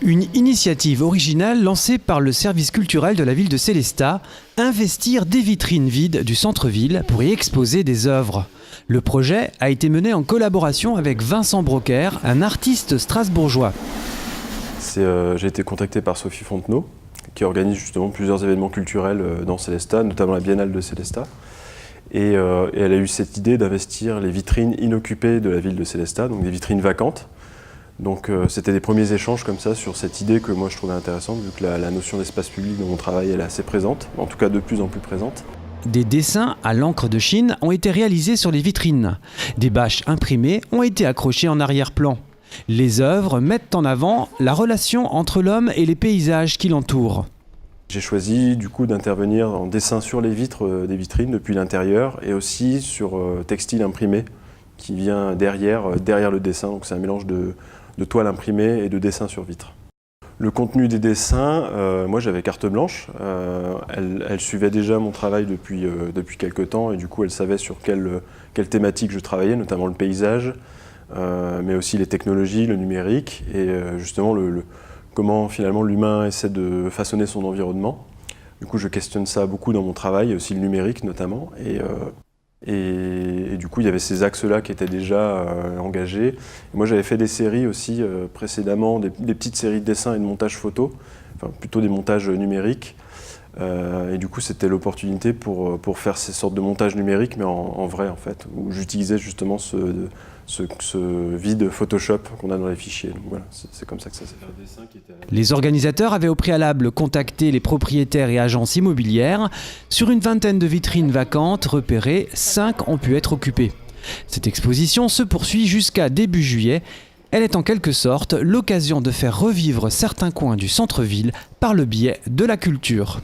Une initiative originale lancée par le service culturel de la ville de Sélestat, investir des vitrines vides du centre-ville pour y exposer des œuvres. Le projet a été mené en collaboration avec Vincent Brocker, un artiste strasbourgeois. J'ai été contacté par Sophie Fontenot, qui organise justement plusieurs événements culturels dans Sélestat, notamment la Biennale de Sélestat. Et elle a eu cette idée d'investir les vitrines inoccupées de la ville de Sélestat, donc des vitrines vacantes. Donc c'était des premiers échanges comme ça sur cette idée que moi je trouvais intéressante, vu que la notion d'espace public dans mon travail elle est assez présente, en tout cas de plus en plus présente. Des dessins à l'encre de Chine ont été réalisés sur les vitrines. Des bâches imprimées ont été accrochées en arrière-plan. Les œuvres mettent en avant la relation entre l'homme et les paysages qui l'entourent. J'ai choisi du coup d'intervenir en dessin sur les vitres des vitrines depuis l'intérieur et aussi sur textile imprimé qui vient derrière le dessin. Donc c'est un mélange de toile imprimée et de dessin sur vitre. Le contenu des dessins, moi j'avais carte blanche. Elle suivait déjà mon travail depuis quelques temps et du coup elle savait sur quelle thématique je travaillais, notamment le paysage, mais aussi les technologies, le numérique et justement comment finalement l'humain essaie de façonner son environnement. Du coup je questionne ça beaucoup dans mon travail, aussi le numérique notamment. Et du coup, il y avait ces axes-là qui étaient déjà engagés. Et moi, j'avais fait des séries aussi précédemment, des petites séries de dessins et de montages photos, enfin plutôt des montages numériques. Et du coup, c'était l'opportunité pour faire ces sortes de montages numériques, mais en vrai, en fait, où j'utilisais justement ce vide Photoshop qu'on a dans les fichiers. Donc voilà, c'est comme ça que ça s'est fait. Les organisateurs avaient au préalable contacté les propriétaires et agences immobilières. Sur une vingtaine de vitrines vacantes repérées, 5 ont pu être occupées. Cette exposition se poursuit jusqu'à début juillet. Elle est en quelque sorte l'occasion de faire revivre certains coins du centre-ville par le biais de la culture.